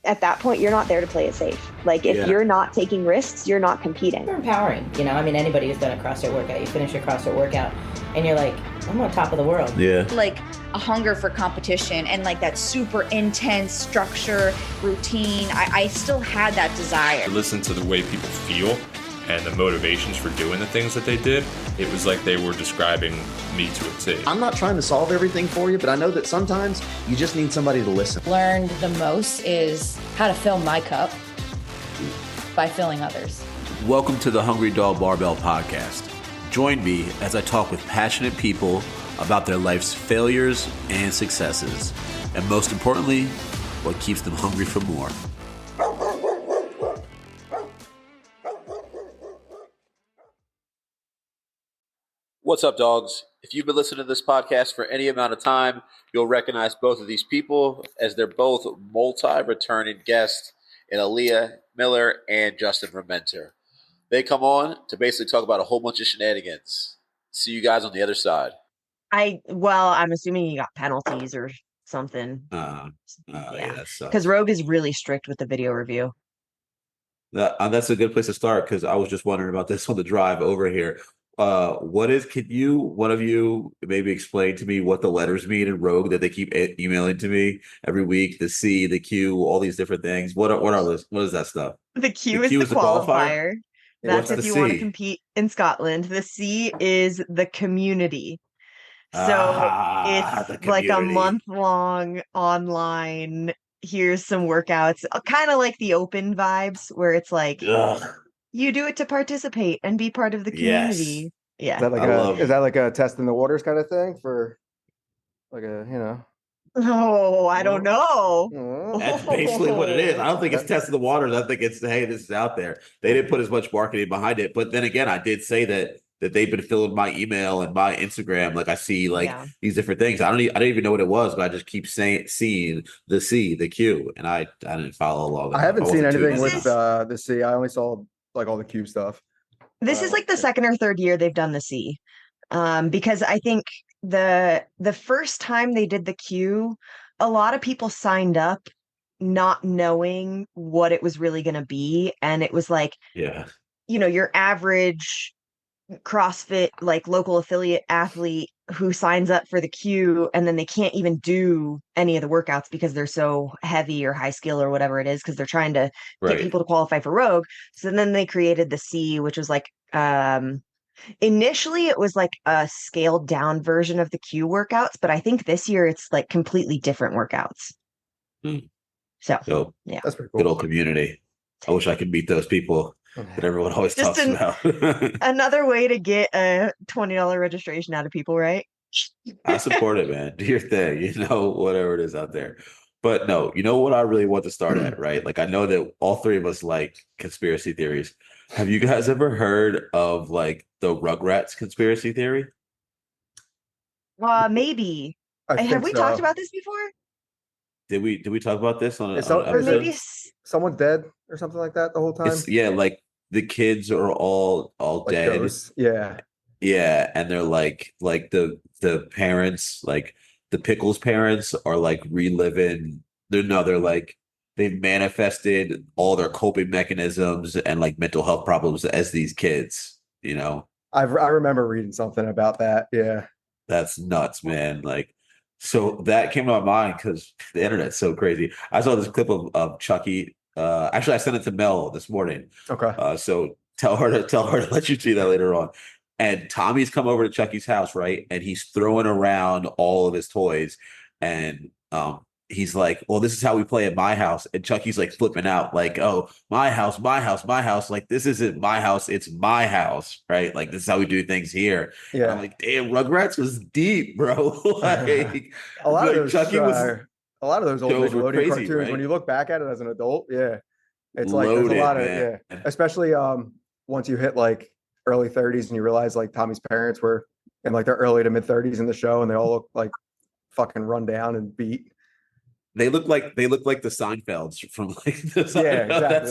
at that point, you're not there to play it safe. Like if you're not taking risks, you're not competing. They're empowering, you know. I mean, anybody who's done a CrossFit workout, you finish your CrossFit workout and you're like, I'm on top of the world. Yeah. Like a hunger for competition and like that super intense structure, routine. I still had that desire. Listen to the way people feel and the motivations for doing the things that they did. It was like they were describing me to a T. I'm not trying to solve everything for you, but I know that sometimes you just need somebody to listen. Learned the most is how to fill my cup by filling others. Welcome to the Hungry Dog Barbell Podcast. Join me as I talk with passionate people about their life's failures and successes, and most importantly, what keeps them hungry for more. What's up, dogs? If you've been listening to this podcast for any amount of time, you'll recognize both of these people as they're both multi-returning guests in Ellia Miller and Justin Rementer. They come on to basically talk about a whole bunch of shenanigans. See you guys on the other side. I'm assuming you got penalties or something. Yeah, because Rogue is really strict with the video review. That's a good place to start because I was just wondering about this on the drive over here. One of you maybe explain to me what the letters mean in Rogue that they keep emailing to me every week? The C, the Q, all these different things. What are those? What is that stuff? The Q is the qualifier. That's if you want to compete in Scotland. The C is the community. So it's like a month-long online, here's some workouts, kind of like the open vibes where it's like, you do it to participate and be part of the community. Yes. Yeah. Is that like a test in the waters kind of thing for like a, Oh, I don't know. That's basically what it is. I don't think it's testing the waters. I think it's, hey, this is out there. They didn't put as much marketing behind it. But then again, I did say that they've been filling my email and my Instagram. Like I see these different things. I didn't even know what it was, but I just keep seeing the C, the Q, and I didn't follow along. I haven't seen anything with the C. I only saw like all the Q stuff. This is like the second or third year they've done the C. Because I think the first time they did the Q, a lot of people signed up not knowing what it was really going to be. And it was like, your average CrossFit, like local affiliate athlete who signs up for the Q and then they can't even do any of the workouts because they're so heavy or high skill or whatever it is, because they're trying to get people to qualify for Rogue. So then they created the C, which was like, initially it was like a scaled down version of the Q workouts, but I think this year it's like completely different workouts. So yeah, that's pretty cool. Good old community. I wish I could meet those people that everyone always talks about. Another way to get a $20 registration out of people, right? I support it, man. Do your thing, whatever it is out there. But no, you know what I really want to start at, right? Like I know that all three of us like conspiracy theories. Have you guys ever heard of like the Rugrats conspiracy theory? Maybe. Have we talked about this before? Did we talk about this on or maybe someone dead or something like that the whole time? Like the kids are all like dead. Ghosts. Yeah. Yeah, and they're like the parents, like the Pickles parents are like reliving. They're like they've manifested all their coping mechanisms and like mental health problems as these kids. I remember reading something about that. Yeah, that's nuts, man. Like. So that came to my mind because the internet's so crazy. I saw this clip of Chucky. Actually, I sent it to Mel this morning. Okay. So tell her to let you see that later on. And Tommy's come over to Chucky's house, right? And he's throwing around all of his toys. And he's like, well, this is how we play at my house. And Chucky's like flipping out, like, oh, my house, my house, my house. Like, this isn't my house, it's my house, right? Like, this is how we do things here. Yeah. And I'm like, damn, Rugrats was deep, bro. Like, a lot of those old Nickelodeon crazy, cartoons, right? When you look back at it as an adult, it's like there's a lot of especially once you hit like early 30s and you realize like Tommy's parents were in like their early to mid 30s in the show and they all look like fucking run down and beat. They look like the Seinfelds from like the Yeah, exactly. That's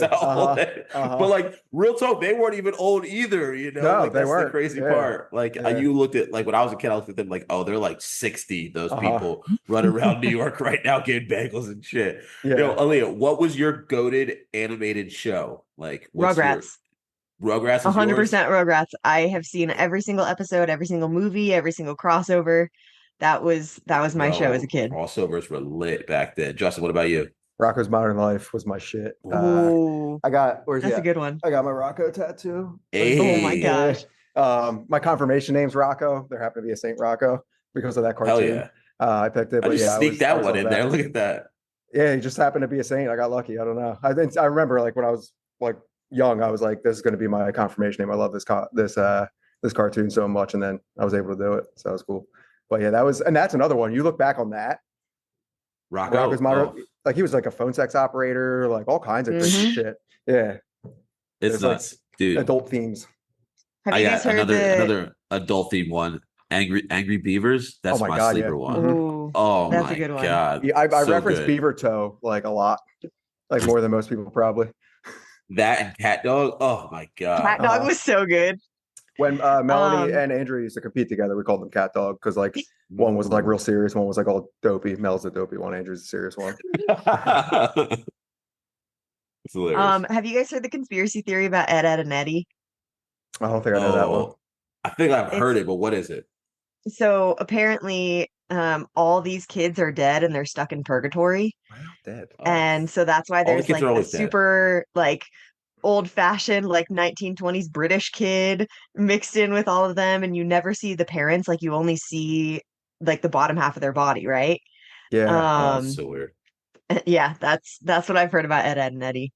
how But like real talk, they weren't even old either, you know. No, like they that's weren't. the crazy Yeah. part. Like Yeah. you looked at like when I was a kid, I looked at them like, oh, they're like 60, those people running around New York right now getting bagels and shit. Yeah. Yo, Ellia, what was your goated animated show? Like Rugrats. Rugrats is 100% yours? Rugrats. I have seen every single episode, every single movie, every single crossover. That was my show as a kid. Crossovers were lit back then. Justin, what about you? Rocko's Modern Life was my shit. Ooh, Where's that's he a at? good one. I got my Rocko tattoo. Hey. Oh my gosh. My confirmation name's Rocko. There happened to be a Saint Rocko because of that cartoon. Hell yeah. I picked it. I But just sneaked that one in there. Look at that. Yeah, he just happened to be a saint. I got lucky. I don't know. I remember like when I was like young, I was like, this is going to be my confirmation name. I love this cartoon so much, and then I was able to do it. So that was cool. But yeah, that's another one. You look back on that. Rocko's Modern, like he was like a phone sex operator, like all kinds of crazy shit. Yeah, it's nuts, like, dude. Adult themes. Have you guys heard another adult theme one? Angry Beavers. That's my sleeper one. Ooh, oh that's my a good one. god! Yeah, I reference Beaver Toe like a lot, like more than most people probably. That and Cat Dog. Oh my god! Cat Dog was so good. When Melanie and Andrew used to compete together, we called them Cat Dog because like one was like real serious, one was like all dopey. Mel's the dopey one, Andrew's the serious one. It's hilarious. Have you guys heard the conspiracy theory about Ed, Ed, and Eddie? I don't think I know that one. I think I've heard it, but what is it? So apparently, all these kids are dead and they're stuck in purgatory. Wow, dead. And so that's why there's like a super like old-fashioned like 1920s British kid mixed in with all of them, and you never see the parents. Like you only see like the bottom half of their body, right? Yeah. That's so weird. Yeah, that's what I've heard about Ed, Ed, and Eddie.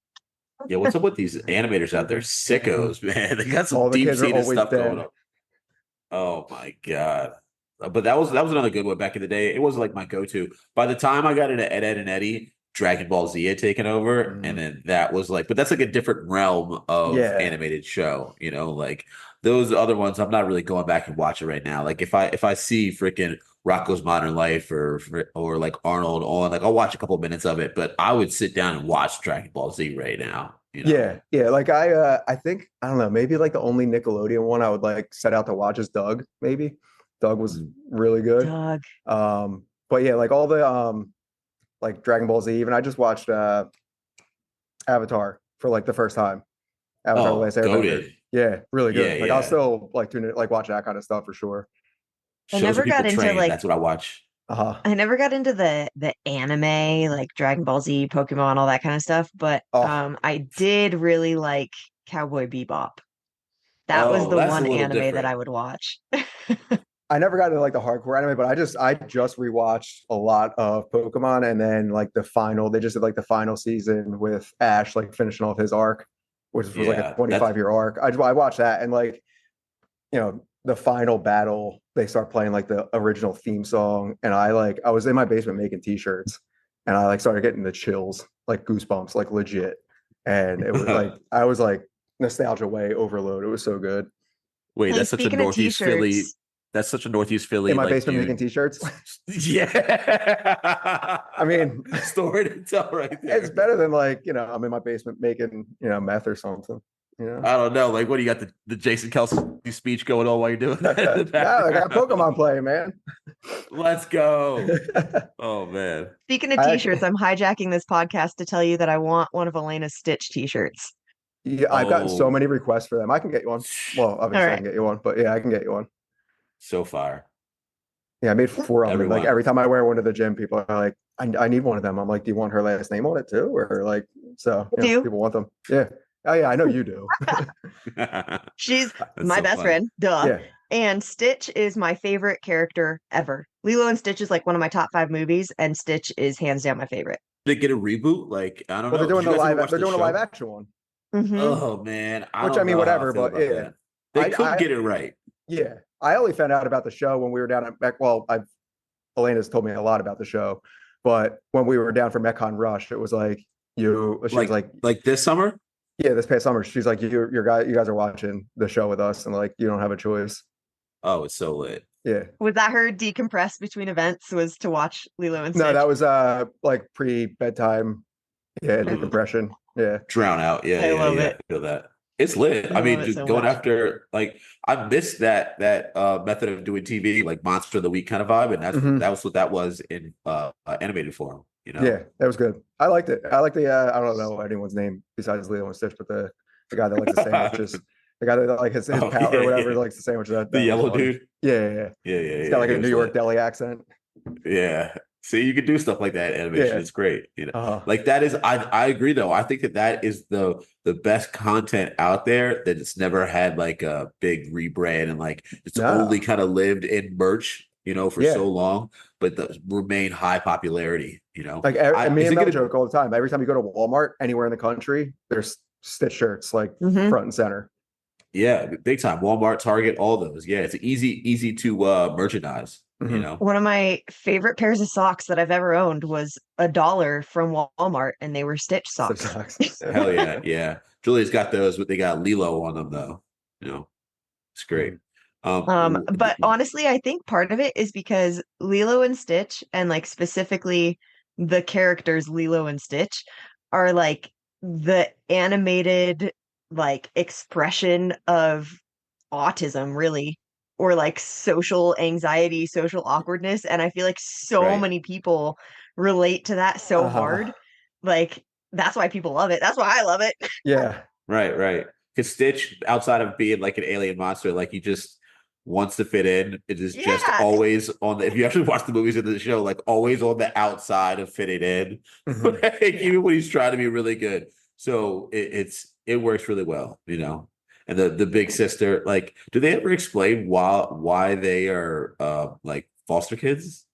Yeah, what's up with these animators out there? Sickos, man. They got some deep-seated stuff going on. Oh my god! But that was another good one back in the day. It was like my go-to. By the time I got into Ed, Ed, and Eddie, Dragon Ball Z had taken over, and then that was like, but that's like a different realm of animated show. You know, like those other ones, I'm not really going back and watching right now. Like if I see freaking Rocko's Modern Life or like Arnold on, like I'll watch a couple minutes of it, but I would sit down and watch Dragon Ball Z right now. You know? Yeah. Like I think I don't know, maybe like the only Nickelodeon one I would like set out to watch is Doug. Maybe Doug was really good. Doug. But yeah, like all the like Dragon Ball Z. Even I just watched Avatar for like the first time. Avatar: The Last Airbender. Yeah, really good. Like I'll still like tune it, like watch that kind of stuff for sure. I never got into like that's what I watch. I never got into the anime, like Dragon Ball Z, Pokemon, all that kind of stuff. But I did really like Cowboy Bebop. That was the one anime that I would watch. I never got into like the hardcore anime, but I just rewatched a lot of Pokemon, and then like they just did like the final season with Ash like finishing off his arc, which was like a 25-year arc. I watched that, and like, you know, the final battle, they start playing like the original theme song, and I was in my basement making t-shirts, and I like started getting the chills, like goosebumps, like legit. And it was like I was like nostalgia way overload. It was so good. Wait, that's such a Northeast Philly. That's such a Northeast Philly. In my basement making t-shirts. Yeah. I mean, story to tell right there. It's better than like, you know, I'm in my basement making, you know, meth or something. You know? I don't know. Like, what do you got the Jason Kelce speech going on while you're doing that? I got Pokemon playing, man. Let's go. Oh man. Speaking of t-shirts, I'm hijacking this podcast to tell you that I want one of Elena's Stitch t-shirts. Yeah, I've gotten so many requests for them. I can get you one. Well, obviously I can get you one, but yeah, I can get you one. So far. Yeah, I made 4 of them. Like every time I wear one to the gym, people are like, I need one of them. I'm like, do you want her last name on it too? Or like, so you know, people want them. Yeah. Oh yeah, I know you do. She's my best friend. Duh. Yeah. And Stitch is my favorite character ever. Lilo and Stitch is like one of my top 5 movies, and Stitch is hands down my favorite. They get a reboot? Like, I don't know. They're doing a live action one. Mm-hmm. Oh man. Which I mean, whatever, but yeah. They could get it right. Yeah. I only found out about the show when we were down at Elena's told me a lot about the show, but when we were down for Metcon Rush, it was like was like this summer? Yeah, this past summer. She's like, you guys are watching the show with us, and like you don't have a choice. Oh, it's so lit. Yeah. Was that her decompress between events? Was to watch Lilo and Stitch? No, that was like pre-bedtime. Yeah, decompression. Yeah. Drown out. Yeah, I love yeah. it. I feel that. It's lit. I I love mean, it just so going much. after like I missed that method of doing TV, like Monster of the Week kind of vibe, and that was what that was in animated form. Yeah, that was good. I liked it. I like the I don't know anyone's name besides Lilo and Stitch, but the guy that likes the sandwiches, the guy that like his Oh, pal or yeah, whatever yeah. likes the sandwich. That The was yellow funny. dude. Yeah. He's got like a He New was York lit. deli accent. Yeah. See, you can do stuff like that in animation. Yeah. It's great. Uh-huh. Like that is I agree though. I think that is the best content out there that it's never had like a big rebrand and like it's No. only kind of lived in merch, for Yeah. so long, but remain high popularity, Like me and Mel joke all the time. Every time you go to Walmart anywhere in the country, there's Stitch shirts like front and center. Yeah, big time. Walmart, Target, all those. Yeah, it's easy to merchandise, One of my favorite pairs of socks that I've ever owned was $1 from Walmart, and they were Stitch Stitch socks. Hell yeah, yeah. Julia's got those, but they got Lilo on them though. It's great. But honestly, I think part of it is because Lilo and Stitch, and like specifically the characters Lilo and Stitch, are like the animated like expression of autism, really, or like social anxiety, social awkwardness. And I feel like so many people relate to that so hard. Like that's why people love it. That's why I love it. Yeah. Right. Because Stitch, outside of being like an alien monster, like he just wants to fit in. It is just always on the, if you actually watch the movies of the show, like always on the outside of fitting in. Like, even when he's trying to be really good. So it works really well, And the big sister, like, do they ever explain why they are like foster kids?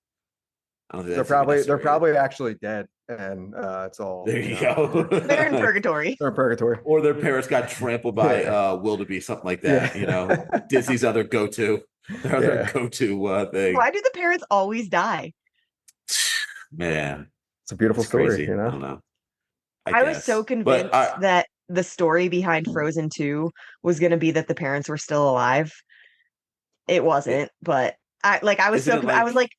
I don't think they're probably actually dead, and it's all there you go. They're in purgatory. They're in purgatory, or their parents got trampled by wildebeest, something like that. Disney's other go-to, thing. Why do the parents always die? Man, it's a beautiful story. Crazy. I don't know. I was so convinced that the story behind Frozen 2 was going to be that the parents were still alive. It wasn't, but I was like,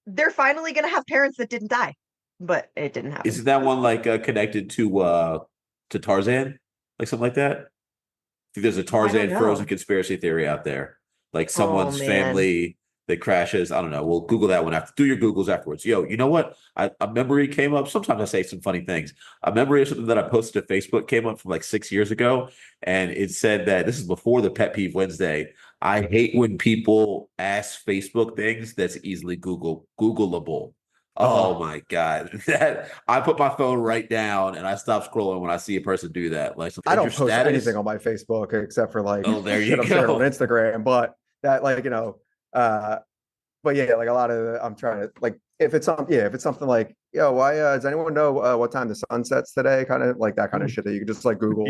they're finally going to have parents that didn't die, but it didn't happen. Isn't that one like connected to Tarzan, like something like that? I think there's a Tarzan Frozen conspiracy theory out there, like someone's family that crashes. I don't know. We'll Google that one after. Do your Googles afterwards. Yo, you know what? A memory came up. Sometimes I say some funny things. A memory of something that I posted to Facebook came up from like 6 years ago, and it said that this is before the Pet Peeve Wednesday. I hate when people ask Facebook things that's easily Googleable. Oh my God. That I put my phone right down and I stop scrolling when I see a person do that. Like I don't post anything on my Facebook except for like there you shit I'm sharing on Instagram. But that but yeah, like a lot of I'm trying to like if it's something like, yo, why does anyone know what time the sun sets today? Kind of like that kind of shit that you can just like Google.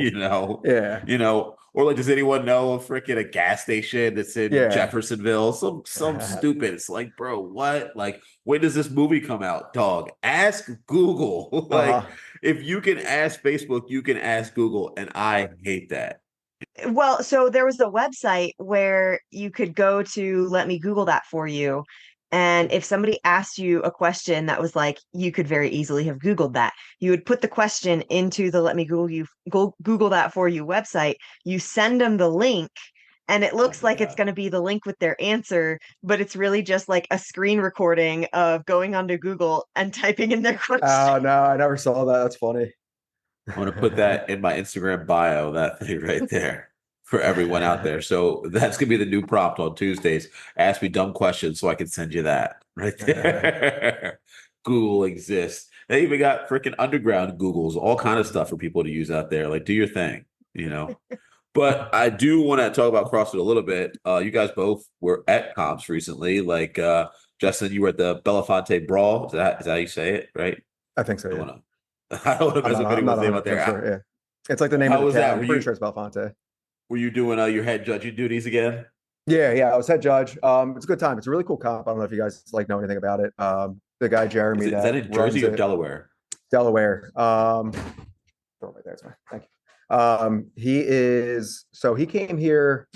Or like, does anyone know a gas station that's in Jeffersonville? Some stupid. It's like, bro, what? Like, when does this movie come out? Dog, ask Google. Like, if you can ask Facebook, you can ask Google, and I hate that. Well, so there was a website where you could go to let me Google that for you. And if somebody asked you a question that was like, you could very easily have Googled that. You would put the question into the let me Google that for you website. You send them the link and it looks like it's going to be the link with their answer, but it's really just like a screen recording of going onto Google and typing in their question. Oh, no, I never saw that. That's funny. I'm going to put that in my Instagram bio, that thing right there for everyone out there. So that's going to be the new prompt on Tuesdays. Ask me dumb questions so I can send you that right there. Google exists. They even got freaking underground Googles, all kind of stuff for people to use out there. Like, do your thing, But I do want to talk about CrossFit a little bit. You guys both were at comps recently. Like, Justin, you were at the Belafonte Brawl. Is that how you say it, right? I think so, yeah. I don't know if there's anyone's name out there. Sure, yeah. It's like the name of the town. I'm pretty sure it's Belafonte. Were you doing your head judging duties again? Yeah. I was head judge. It's a good time. It's a really cool comp. I don't know if you guys know anything about it. The guy Jeremy. Is that in Jersey or Delaware? Delaware. Throw it right there. It's fine. Thank you. He came here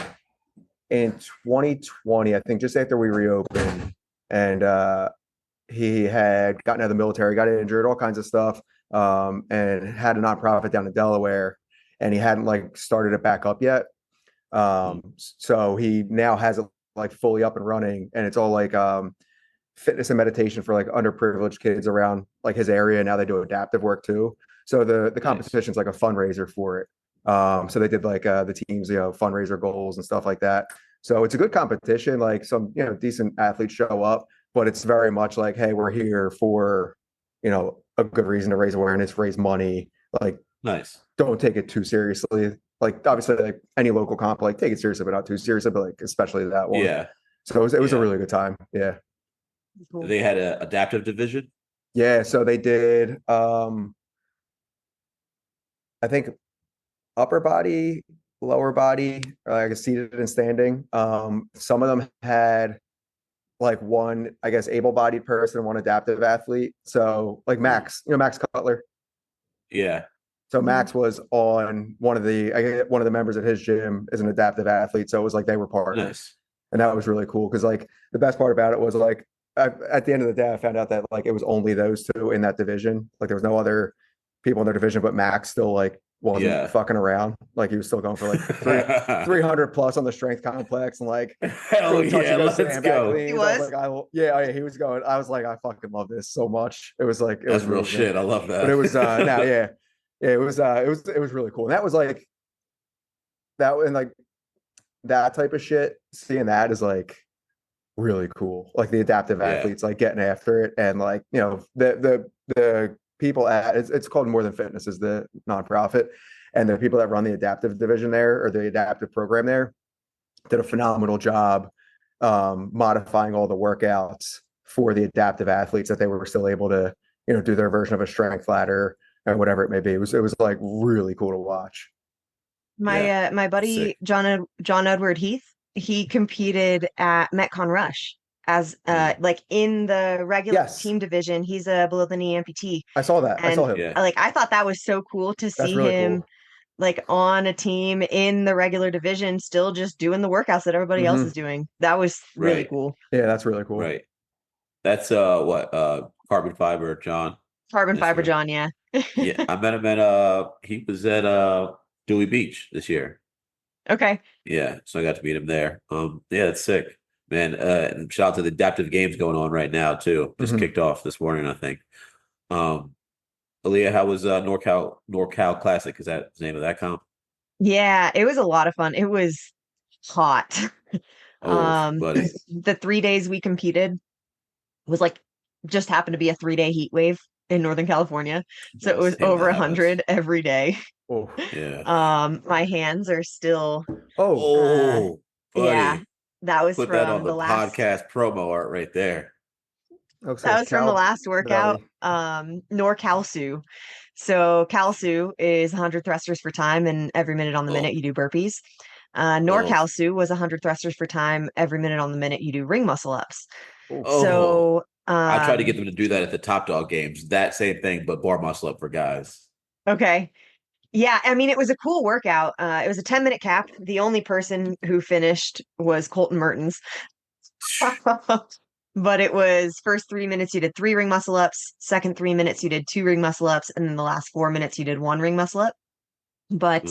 in 2020, I think just after we reopened, and he had gotten out of the military, got injured, all kinds of stuff, and had a nonprofit down in Delaware, and he hadn't like started it back up yet. So he now has it like fully up and running, and it's all like fitness and meditation for like underprivileged kids around like his area. Now they do adaptive work too. So the competition's like a fundraiser for it. So they did like the teams, fundraiser goals and stuff like that. So it's a good competition. Like some, decent athletes show up, but it's very much like, hey, we're here for, a good reason to raise awareness, raise money. Like, nice. Don't take it too seriously. Like obviously, like any local comp, like take it seriously, but not too seriously. But like especially that one. Yeah. So it was a really good time. Yeah. Cool. They had an adaptive division. Yeah. So they did. I think upper body, lower body, like seated and standing. Some of them had like one, I guess, able-bodied person, one adaptive athlete. So like Max, Max Cutler. Yeah. So Max was on one of the members at his gym is an adaptive athlete. So it was like they were partners. Nice. And that was really cool because like the best part about it was like at the end of the day, I found out that like it was only those two in that division. Like there was no other people in their division, but Max still like wasn't fucking around. Like he was still going for like 300 plus on the strength complex and like hell yeah, let's go. Cleans. He was? He was going. I was like, I fucking love this so much. It was like it that's was real shit. I love that. But it was it was really cool. And that was like that, and like that type of shit. Seeing that is like really cool. Like the adaptive athletes like getting after it, and like the people at it's called More Than Fitness is the nonprofit, and the people that run the adaptive division there or the adaptive program there did a phenomenal job modifying all the workouts for the adaptive athletes that they were still able to do their version of a strength ladder or whatever it may be. It was like really cool to watch. My buddy Sick. John Edward Heath, he competed at Metcon Rush as like in the regular team division. He's a below the knee amputee. I saw that. And I saw him. Like I thought that was so cool to see really him cool. like on a team in the regular division, still just doing the workouts that everybody else is doing. That was really cool. Yeah, that's really cool. Right. That's Carbon Fiber John. Carbon Fiber John, yeah. Yeah, I met him at he was at Dewey Beach this year. Okay. Yeah, so I got to meet him there. Yeah, that's sick, man. And shout out to the adaptive games going on right now too. Just kicked off this morning, I think. Ellia, how was NorCal Classic? Is that the name of that comp? Yeah, it was a lot of fun. It was hot. Buddy. The 3 days we competed was like just happened to be a 3-day heat wave in Northern California. So it was over 100 every day. Oh yeah. My hands are still. Buddy. Yeah, that was Put from that on the last podcast promo art right there. That was from the last workout. NorCalSu. So CalSu is 100 thrusters for time, and every minute on the minute you do burpees. NorCalSu was 100 thrusters for time, every minute on the minute you do ring muscle ups. So I tried to get them to do that at the Top Dog games. That same thing, but bar muscle up for guys. Okay. Yeah, I mean, it was a cool workout. It was a 10-minute cap. The only person who finished was Colton Mertens. But it was first 3 minutes you did 3 ring muscle ups, second 3 minutes you did 2 ring muscle ups, and then the last 4 minutes you did 1 ring muscle up. But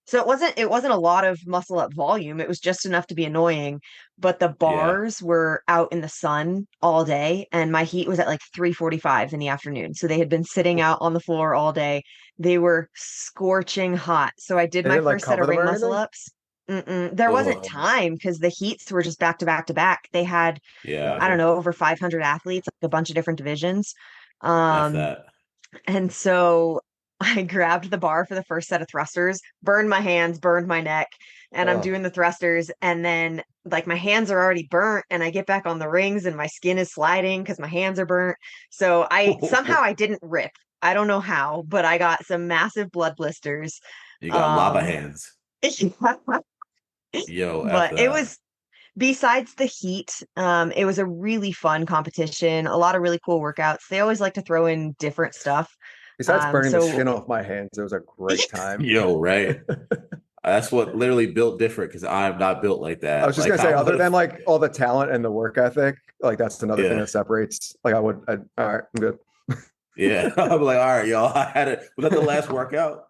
so it wasn't a lot of muscle up volume. It was just enough to be annoying. But the bars were out in the sun all day, and my heat was at like 3:45 in the afternoon. So they had been sitting out on the floor all day. They were scorching hot. So I did my first set of ring muscle ups. There wasn't time because the heats were just back to back to back. They had, I don't know, over 500 athletes, like a bunch of different divisions. And so I grabbed the bar for the first set of thrusters, burned my hands, burned my neck, and I'm doing the thrusters. And then like my hands are already burnt, and I get back on the rings and my skin is sliding because my hands are burnt. So somehow I didn't rip. I don't know how, but I got some massive blood blisters. You got lava hands. But it was, besides the heat, it was a really fun competition, a lot of really cool workouts. They always like to throw in different stuff. Besides burning the skin off my hands, it was a great time. Right. That's what literally built different because I'm not built like that. I was just like, gonna say, other than like all the talent and the work ethic, like that's another thing that separates. Like all right, I'm good. Yeah, I'm like, all right, y'all. I had it. Was that the last workout?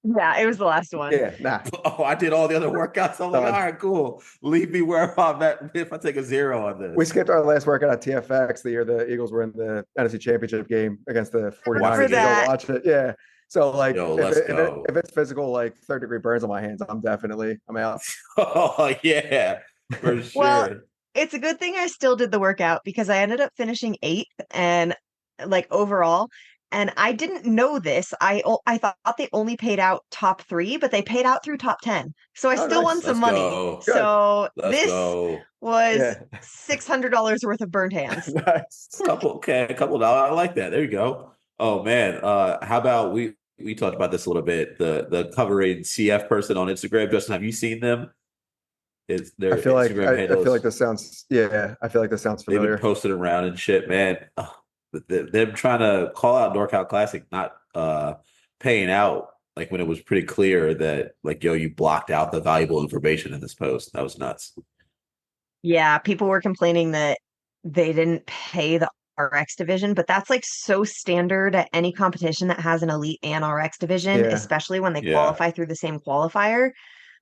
Yeah, it was the last one. Yeah, nah. Oh, I did all the other workouts. I'm like, all right, cool. Leave me where I'm at if I take a 0 on this. We skipped our last workout at TFX the year the Eagles were in the NFC Championship game against the 49ers. Go watch it. Yeah. So like, if it's physical, like third-degree burns on my hands, I'm out. Oh yeah, for sure. Well, it's a good thing I still did the workout because I ended up finishing 8th and like overall. And I didn't know this. I thought they only paid out top 3, but they paid out through top 10. So I still won some money. So this was $600 worth of burnt hands. Nice. A couple dollars. I like that. There you go. Oh man. How about we talked about this a little bit. The covering CF person on Instagram. Justin, have you seen them? It's their Instagram handles. I feel like this sounds familiar. They've been posted around and shit, man. Them trying to call out NorCal Classic, not paying out, like when it was pretty clear that like, yo, you blocked out the valuable information in this post. That was nuts. Yeah, people were complaining that they didn't pay the RX division, but that's like so standard at any competition that has an elite and RX division, especially when they qualify through the same qualifier.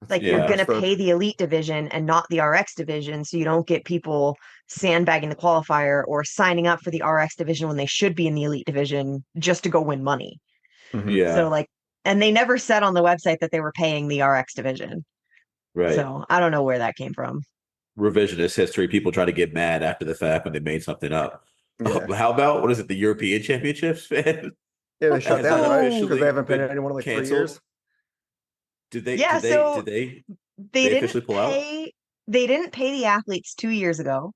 Like you're going to pay the elite division and not the RX division. So you don't get people sandbagging the qualifier or signing up for the RX division when they should be in the elite division just to go win money. Mm-hmm. Yeah. So like, and they never said on the website that they were paying the RX division. Right. So I don't know where that came from. Revisionist history. People try to get mad after the fact when they made something up. Yeah. How about, what is it? The European Championships, man? Yeah, they shut down, right? Because they haven't paid anyone in like 3 years. Did they? Yeah, they officially pull out? They didn't pay the athletes 2 years ago.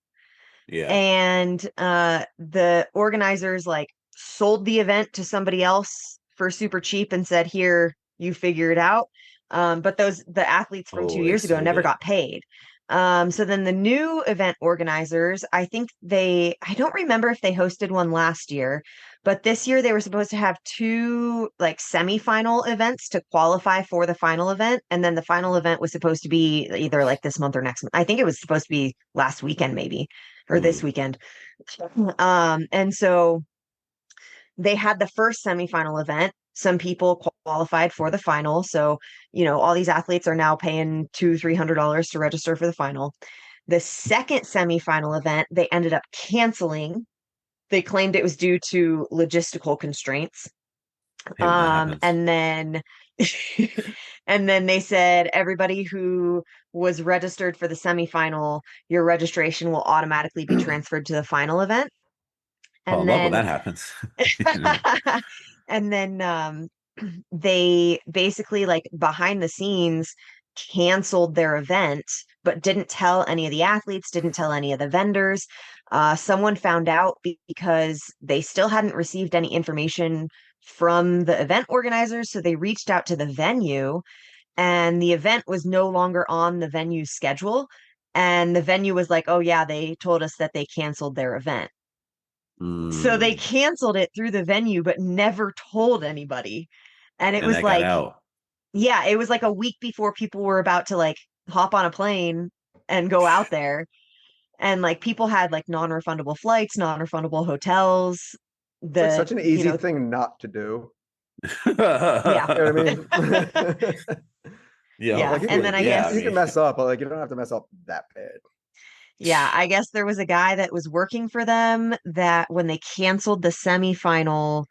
Yeah. And the organizers like sold the event to somebody else for super cheap and said, here, you figure it out. But the athletes from 2 years ago never got paid. So then the new event organizers, I don't remember if they hosted one last year, but this year they were supposed to have 2 like semifinal events to qualify for the final event. And then the final event was supposed to be either like this month or next month. I think it was supposed to be last weekend, maybe, or this weekend. And so they had the first semifinal event. Some people qualified for the final. So, all these athletes are now paying $200-$300 to register for the final. The second semifinal event, they ended up canceling. They claimed it was due to logistical constraints. And then and then they said everybody who was registered for the semifinal, your registration will automatically be transferred to the final event. And I love when that happens. And then they basically like behind the scenes canceled their event, but didn't tell any of the athletes, didn't tell any of the vendors. Someone found out because they still hadn't received any information from the event organizers. So they reached out to the venue and the event was no longer on the venue's schedule. And the venue was like, oh yeah, they told us that they canceled their event. So they canceled it through the venue, but never told anybody. And it was like, it was like a week before people were about to like hop on a plane and go out there. And like people had like non-refundable flights, non-refundable hotels. It's like such an easy thing not to do. Yeah. You know what I mean? Yeah. Like and then I guess you can mess up, but like you don't have to mess up that bad. Yeah, I guess there was a guy that was working for them that when they canceled the semifinal,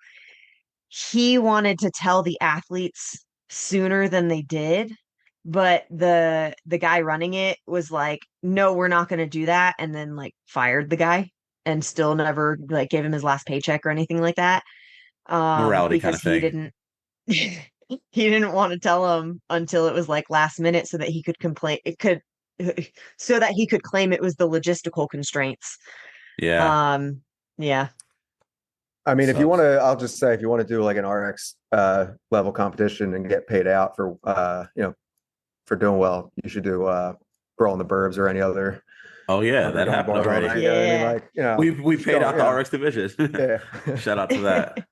he wanted to tell the athletes sooner than they did. But the guy running it was like, no, we're not going to do that. And then like fired the guy and still never like gave him his last paycheck or anything like that. Morality kind of thing. He didn't want to tell him until it was like last minute so that he could complain. So that he could claim it was the logistical constraints. Yeah. Yeah. I mean, if you want to, I'll just say, if you want to do like an RX level competition and get paid out for, for doing well, you should do Brawl in the Burbs or any other Oh yeah, that happened already. You know what I mean? Like, you know, we paid out the RX division. Yeah. Shout out to that.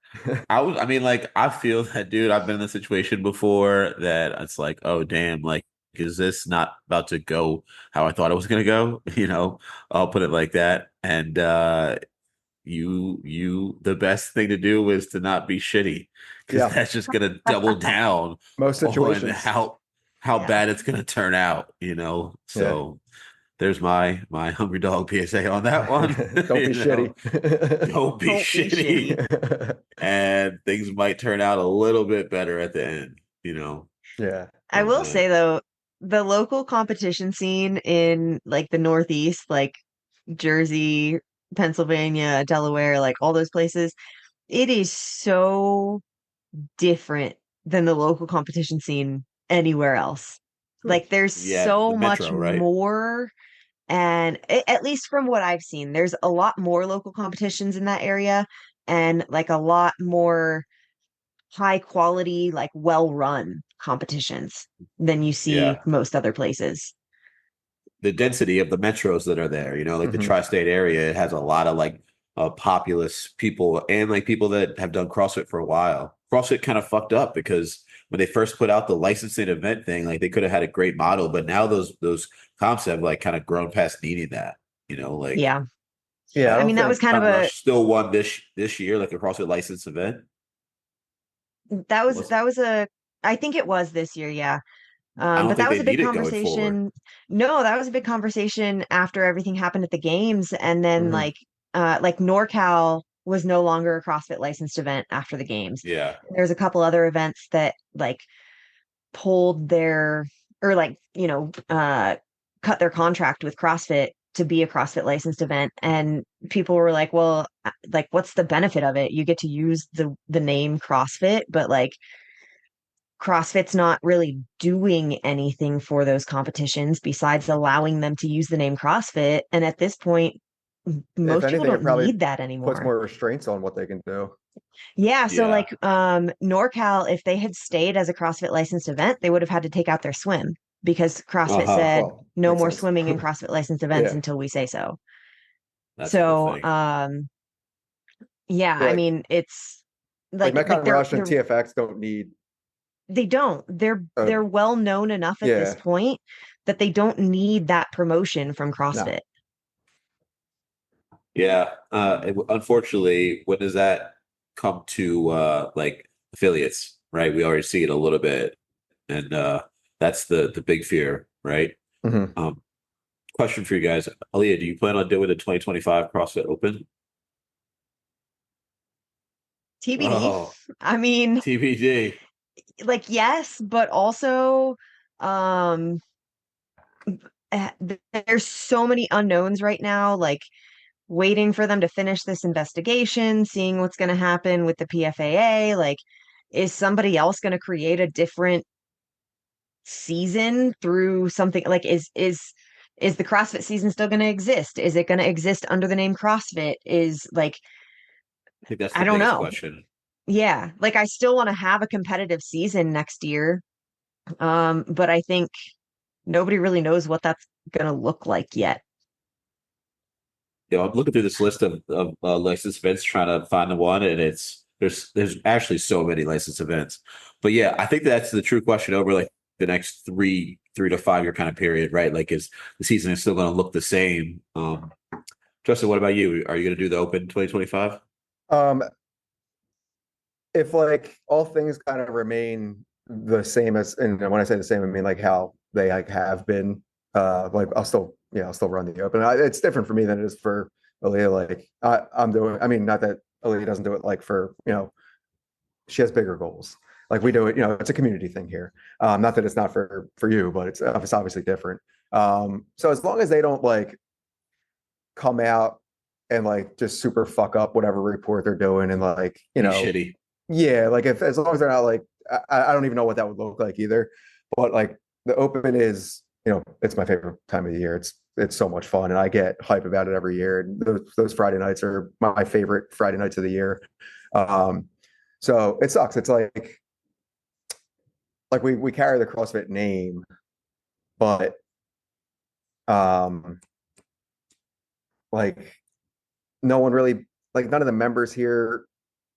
I mean, like, I feel that, dude. I've been in a situation before that it's like, oh damn, like, is this not about to go how I thought it was gonna go? I'll put it like that. And the best thing to do is to not be shitty, because that's just gonna double down most situations on how bad it's gonna turn out. So. There's my hungry dog PSA on that one. Don't be shitty. Don't be shitty. And things might turn out a little bit better at the end, Yeah. I will say though, the local competition scene in like the Northeast, like Jersey, Pennsylvania, Delaware, like all those places, it is so different than the local competition scene anywhere else. Like there's so the much Metro, right? more. And at least from what I've seen, there's a lot more local competitions in that area and like a lot more high quality, like well run competitions than you see most other places. The density of the metros that are there, like the tri-state area, it has a lot of like populous people and like people that have done CrossFit for a while. CrossFit kind of fucked up because when they first put out the licensing event thing, like they could have had a great model, but now those comps have like kind of grown past needing that, like yeah. I mean that was kind of a still won this year, like a CrossFit license event. That was a I think it was this year, yeah. But that was a big conversation. No, that was a big conversation after everything happened at the games, and then like NorCal was no longer a CrossFit licensed event after the games. Yeah. There's a couple other events that like pulled their or like, cut their contract with CrossFit to be a CrossFit licensed event. And people were like, well, like, what's the benefit of it? You get to use the name CrossFit, but like CrossFit's not really doing anything for those competitions besides allowing them to use the name CrossFit. And at this point, most people don't need that anymore. Puts more restraints on what they can do. Yeah. So like NorCal, if they had stayed as a CrossFit licensed event, they would have had to take out their swim because CrossFit said no more swimming in CrossFit licensed events until we say so. So yeah, I mean it's like Metcon Rush and TFX don't need. They don't. They're well known enough at this point that they don't need that promotion from CrossFit. No. Yeah. Unfortunately, when does that come to like affiliates, right? We already see it a little bit, and that's the big fear, right? Question for you guys, Ellia, do you plan on doing the 2025 CrossFit Open? TBD. I mean, TBD. Like yes, but also there's so many unknowns right now, like waiting for them to finish this investigation, seeing what's going to happen with the PFAA. Like, is somebody else going to create a different season through something? Like, is the CrossFit season still going to exist? Is it going to exist under the name CrossFit? Is like, I think that's the I don't know. Question. Yeah, like I still want to have a competitive season next year. But I think nobody really knows what that's going to look like yet. I'm looking through this list of licensed events, trying to find the one, and there's actually so many licensed events. But yeah, I think that's the true question over like the next 3 to 5 year kind of period, right? Like, is the season is still going to look the same? Justin, what about you? Are you going to do the Open 2025? If like all things kind of remain the same as, and when I say the same, I mean like how they like have been. Like I'll still run the Open. It's different for me than it is for Ellia. Like I'm doing. I mean, not that Ellia doesn't do it. Like for she has bigger goals. Like we do it. It's a community thing here. Not that it's not for you, but it's obviously different. So as long as they don't like come out and like just super fuck up whatever report they're doing and like shitty. Yeah, like as long as they're not like I don't even know what that would look like either. But like the Open is, it's my favorite time of the year. It's so much fun and I get hype about it every year. And those Friday nights are my favorite Friday nights of the year. So it sucks. It's like we carry the CrossFit name, but like no one really, like none of the members here,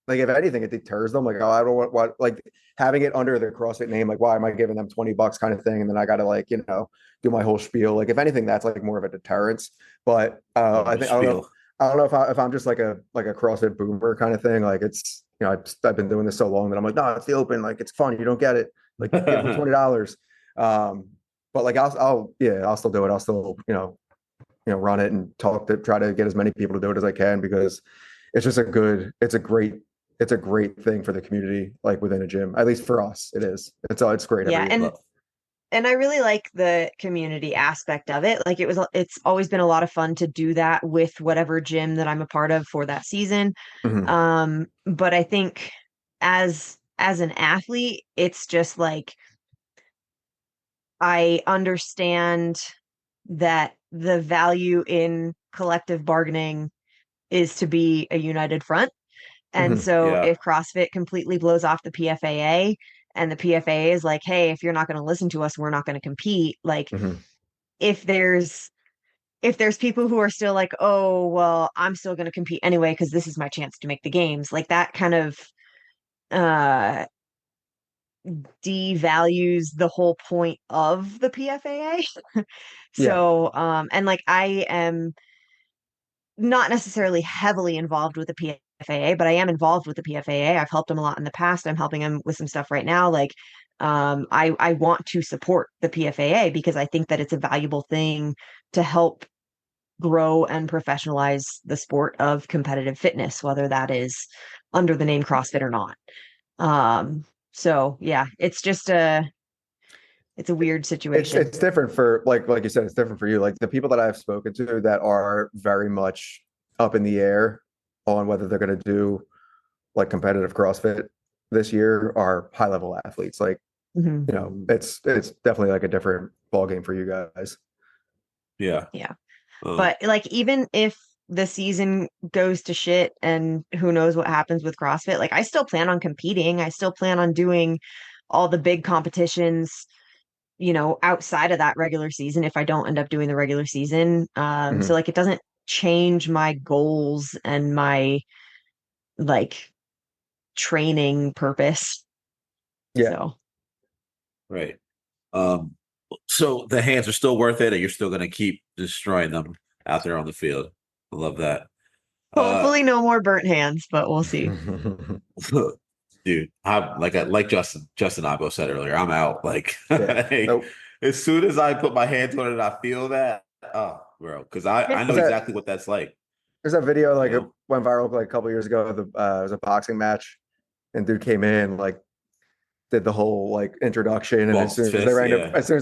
like if anything, it deters them. Like, oh, I don't want what, like having it under the CrossFit name, like why am I giving them $20 kind of thing? And then I got to like, do my whole spiel. Like if anything, that's like more of a deterrence. But I think, I don't know if I'm just like a CrossFit boomer kind of thing. Like it's, I've been doing this so long that I'm like, no, it's the open. Like it's fun. You don't get it. Like give them $20. But like I'll still do it. I'll still, run it and try to get as many people to do it as I can, because it's just it's a great thing for the community, like within a gym. At least for us, it is. It's great. Yeah, and I really like the community aspect of it. Like it's always been a lot of fun to do that with whatever gym that I'm a part of for that season. But I think as an athlete, it's just like I understand that the value in collective bargaining is to be a united front. And so if CrossFit completely blows off the PFAA and the PFAA is like, hey, if you're not going to listen to us, we're not going to compete. Like if there's people who are still like, oh, well, I'm still going to compete anyway, because this is my chance to make the games. Like that kind of devalues the whole point of the PFAA. So, and like I am not necessarily heavily involved with the PFAA, but I am involved with the PFAA. I've helped them a lot in the past. I'm helping them with some stuff right now. Like, I want to support the PFAA because I think that it's a valuable thing to help grow and professionalize the sport of competitive fitness, whether that is under the name CrossFit or not. So yeah, it's just it's a weird situation. It's different for like you said, it's different for you. Like the people that I've spoken to that are very much up in the air on whether they're going to do like competitive CrossFit this year are high level athletes. Like, it's definitely like a different ball game for you guys. Yeah. But like, even if the season goes to shit and who knows what happens with CrossFit, like I still plan on competing. I still plan on doing all the big competitions, outside of that regular season if I don't end up doing the regular season. So like it doesn't change my goals and my like training purpose. Yeah. So. Right. So the hands are still worth it, and you're still going to keep destroying them out there on the field. I love that. Hopefully no more burnt hands, but we'll see. Dude, like Justin and I both said earlier, I'm out. Like, nope. As soon as I put my hands on it, I feel that. Oh, bro, because I know exactly what that's like. There's that video like it went viral like a couple years ago. It was a boxing match, and dude came in like did the whole like introduction, and as soon as they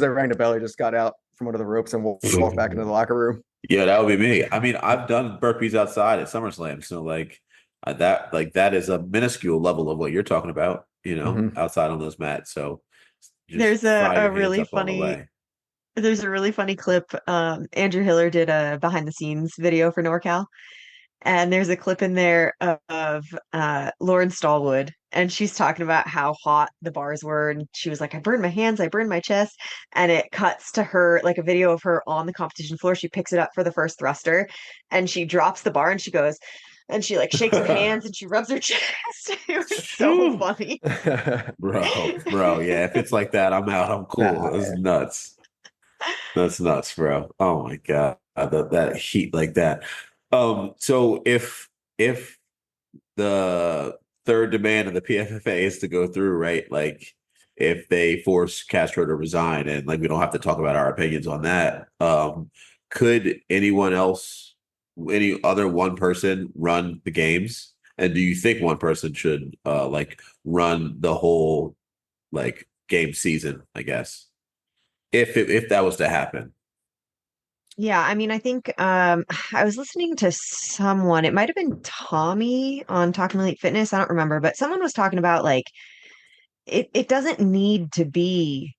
rang the bell, he just got out from under the ropes and walked back into the locker room. Yeah, that would be me. I mean, I've done burpees outside at SummerSlam, so like that is a minuscule level of what you're talking about, outside on those mats. So there's a really funny clip. Andrew Hiller did a behind the scenes video for NorCal, and there's a clip in there of Lauren Stallwood, and she's talking about how hot the bars were, and she was like, I burned my hands, I burned my chest, and it cuts to her, like a video of her on the competition floor. She picks it up for the first thruster, and she drops the bar, and she goes, and she like shakes her hands, and she rubs her chest. It was so funny. Bro, yeah, if it's like that, I'm out. I'm cool. It's nuts. That's nuts, bro. Oh my God. That heat like that. So if the third demand of the PFFA is to go through, right? Like if they force Castro to resign, and like we don't have to talk about our opinions on that, could anyone else, any other one person run the games? And do you think one person should like run the whole like game season, I guess, if that was to happen? Yeah, I mean, I think I was listening to someone, it might have been Tommy on Talking Elite Fitness, I don't remember, but someone was talking about like it doesn't need to be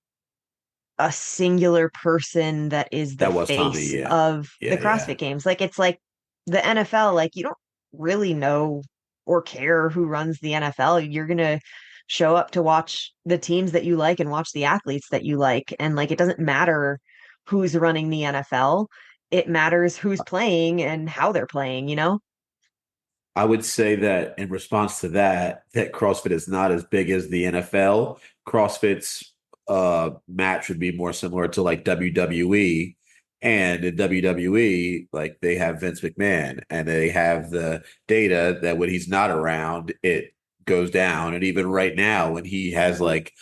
a singular person that is the face of the CrossFit Games. Like it's like the NFL, like you don't really know or care who runs the NFL. You're gonna show up to watch the teams that you like and watch the athletes that you like, and like it doesn't matter who's running the NFL. it matters who's playing and how they're playing, you know? I would say that in response to that, that CrossFit is not as big as the NFL. CrossFit's match would be more similar to like WWE. And in WWE, like they have Vince McMahon and they have the data that when he's not around, it goes down. And even right now, when he has like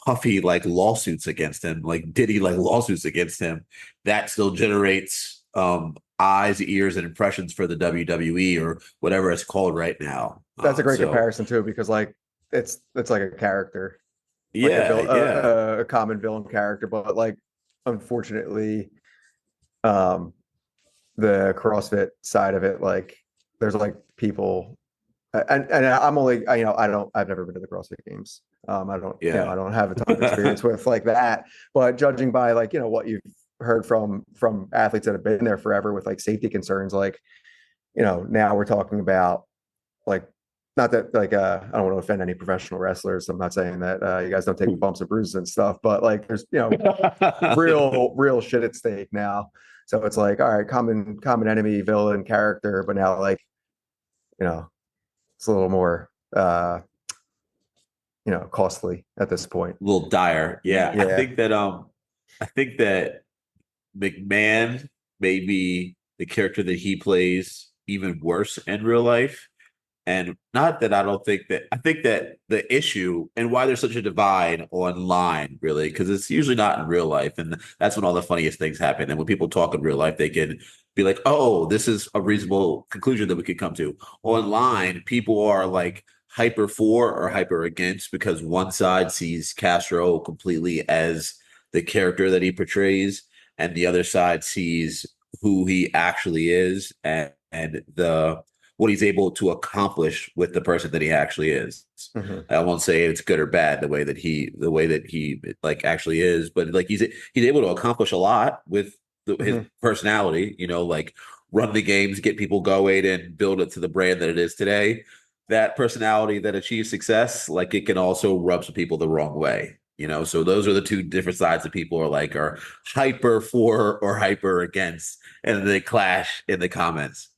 puffy like lawsuits against him, like Diddy like lawsuits against him, that still generates eyes, ears, and impressions for the WWE or whatever it's called right now. That's a great comparison too, because like it's like a character, like a common villain character, but like unfortunately, the CrossFit side of it, like there's like people, and I'm only I've never been to the CrossFit games. I don't I don't have a ton of experience with like that, but judging by like what you've heard from athletes that have been there forever with like safety concerns, like now we're talking about like, not that like I don't want to offend any professional wrestlers. I'm not saying that you guys don't take bumps and bruises and stuff, but like there's real shit at stake now. So it's like, all right, common enemy, villain, character, but now like it's a little more costly at this point. A little dire. Yeah. I think that McMahon may be the character that he plays even worse in real life. And not that I think that the issue and why there's such a divide online, really, because it's usually not in real life. And that's when all the funniest things happen. And when people talk in real life, they can be like, oh, this is a reasonable conclusion that we could come to. Online, people are like hyper for or hyper against because one side sees Castro completely as the character that he portrays, and the other side sees who he actually is and the what he's able to accomplish with the person that he actually is. Mm-hmm. I won't say it's good or bad the way that he like actually is, but like he's able to accomplish a lot with his personality, like run the games, get people going and build it to the brand that it is today. That personality that achieves success, like it can also rub some people the wrong way. So those are the two different sides that people are hyper for or hyper against, and they clash in the comments,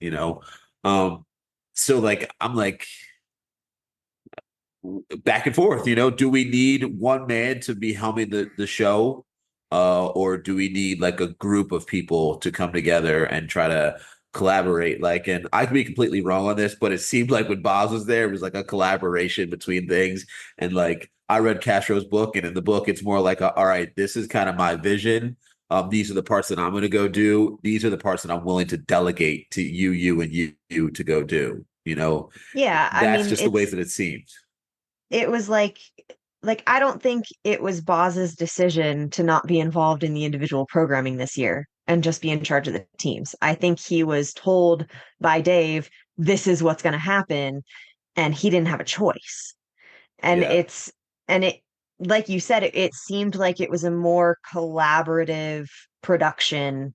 so like, I'm like back and forth, do we need one man to be helming the show? Or do we need like a group of people to come together and try to collaborate? Like, and I could be completely wrong on this, but it seemed like when Boz was there, it was like a collaboration between things. And like, I read Castro's book, and in the book, it's more like, all right, this is kind of my vision. These are the parts that I'm going to go do. These are the parts that I'm willing to delegate to you, and you to go do, Yeah. That's just the ways that it seems. It was like, I don't think it was Boz's decision to not be involved in the individual programming this year and just be in charge of the teams. I think he was told by Dave, this is what's going to happen. And he didn't have a choice. And it, like you said, it seemed like it was a more collaborative production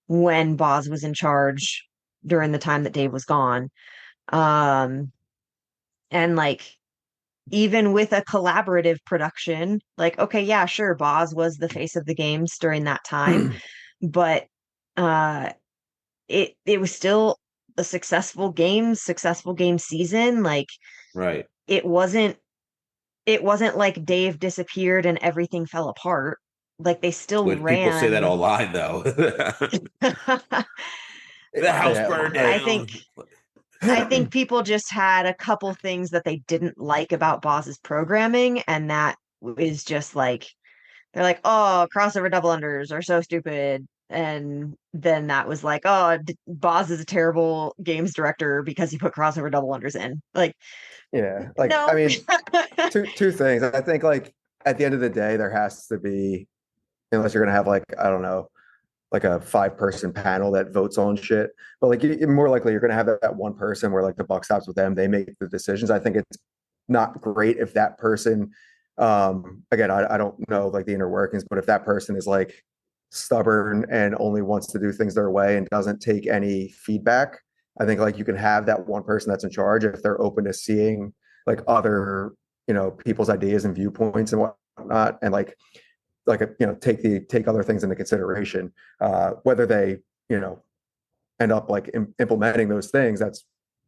when Boz was in charge during the time that Dave was gone. And like, even with a collaborative production, like, okay, yeah, sure, Boz was the face of the games during that time, but it was still a successful game season. Like, right. It wasn't like Dave disappeared and everything fell apart. Like, they still ran. People say that online, though. The house burned down. I think people just had a couple things that they didn't like about Boz's programming, and that is just like, they're like, oh, crossover double unders are so stupid. And then that was like, oh, Boz is a terrible games director because he put crossover double unders in. Like, yeah, like, no. I mean, two things. I think like at the end of the day, there has to be, unless you're going to have like, I don't know, like a 5-person panel that votes on shit, but like more likely you're going to have that one person where like the buck stops with them. They make the decisions. I think it's not great if that person, again, I don't know like the inner workings, but if that person is like stubborn and only wants to do things their way and doesn't take any feedback, I think like you can have that one person that's in charge if they're open to seeing like other, people's ideas and viewpoints and whatnot. And like take other things into consideration, whether they you know, end up like implementing those things, that's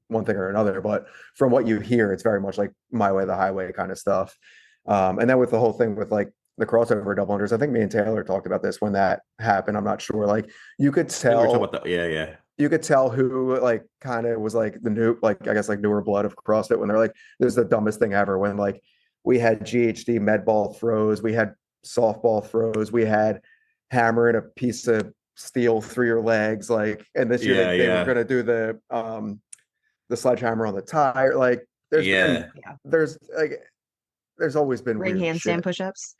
one thing or another. But from what you hear, it's very much like my way, the highway kind of stuff. And then with the whole thing with like the crossover double unders, I think me and Taylor talked about this when that happened. I'm not sure. Like you could tell, we were talking about yeah. You could tell who like kind of was like the new, like I guess like newer blood of CrossFit when they're like, this is the dumbest thing ever. When like we had GHD med ball throws, we had softball throws, we had hammering a piece of steel through your legs, like, and this year they were going to do the sledgehammer on the tire. Like there's always been ring weird handstand shit. push-ups.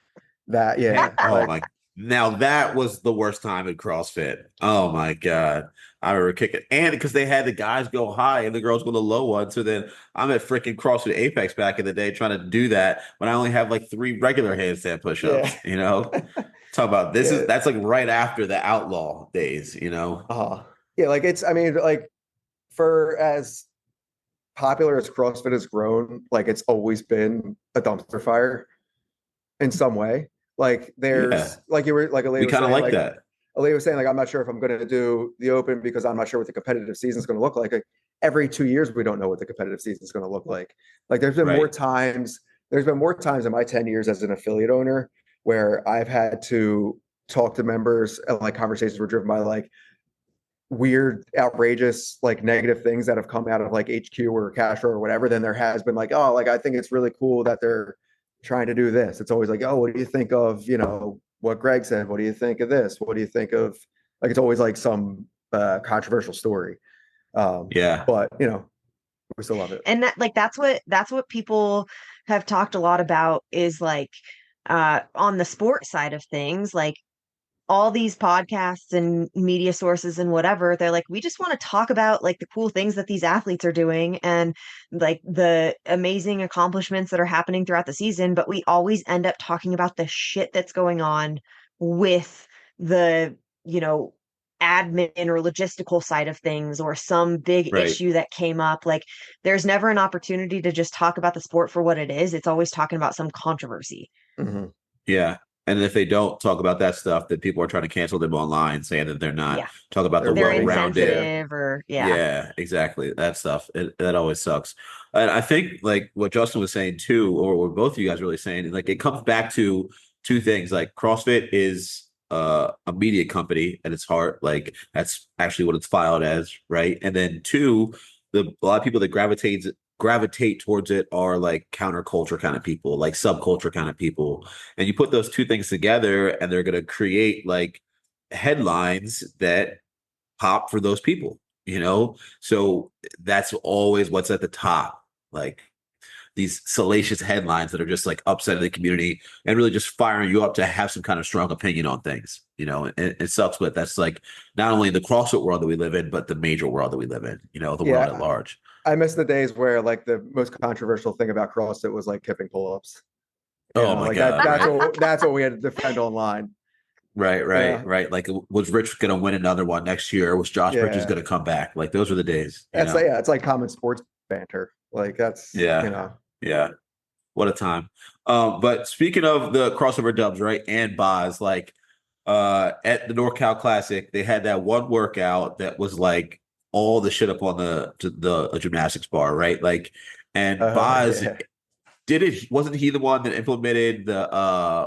That oh my, now that was the worst time in CrossFit. Oh my god, I remember kicking, and because they had the guys go high and the girls go the low one. So then I'm at freaking CrossFit Apex back in the day trying to do that when I only have like 3 regular handstand push-ups. You know, talk about this is that's like right after the outlaw days. You know, yeah, like it's, I mean, like for as popular as CrossFit has grown, like it's always been a dumpster fire in some way. Like there's like you were like we kind of like that. Ellia was saying, like, I'm not sure if I'm going to do the open because I'm not sure what the competitive season is going to look like. Like every 2 years, we don't know what the competitive season is going to look like. Like there's been more times in my 10 years as an affiliate owner where I've had to talk to members and like conversations were driven by like weird, outrageous, like negative things that have come out of like HQ or Castro or whatever. Then there has been like, oh, like I think it's really cool that they're trying to do this. It's always like, oh, what do you think of, you know, what Greg said? What do you think of this? What do you think of, like, it's always like some controversial story. But you know, we still love it. And that, like, that's what people have talked a lot about is like on the sport side of things, like all these podcasts and media sources and whatever, they're like, we just want to talk about like the cool things that these athletes are doing and like the amazing accomplishments that are happening throughout the season. But we always end up talking about the shit that's going on with the, you know, admin or logistical side of things or some big issue that came up. Like there's never an opportunity to just talk about the sport for what it is. It's always talking about some controversy. Mm-hmm. Yeah. And if they don't talk about that stuff, then people are trying to cancel them online, saying that they're not talking about the well-rounded. Or exactly, that stuff. That always sucks. And I think like what Justin was saying too, or what both of you guys really saying, like it comes back to 2 things. Like CrossFit is a media company at its heart. Like that's actually what it's filed as, right? And then 2, a lot of people that gravitate towards it are like counterculture kind of people, like subculture kind of people. And you put those 2 things together and they're going to create like headlines that pop for those people, you know? So that's always what's at the top, like these salacious headlines that are just like upsetting the community and really just firing you up to have some kind of strong opinion on things, you know? And it sucks, but that's like not only the CrossFit world that we live in, but the major world that we live in, you know, the world at large. I miss the days where like the most controversial thing about CrossFit was like kipping pull-ups. Oh my god! That's what we had to defend online. Right. Like, was Rich going to win another one next year? Was Josh Bridges going to come back? Like, those were the days. It's like common sports banter. Like that's you know. Yeah. What a time. But speaking of the crossover dubs, right, and Boz, like at the NorCal Classic, they had that one workout that was like all the shit up on the gymnastics bar, right? Like, and Boz wasn't he the one that implemented the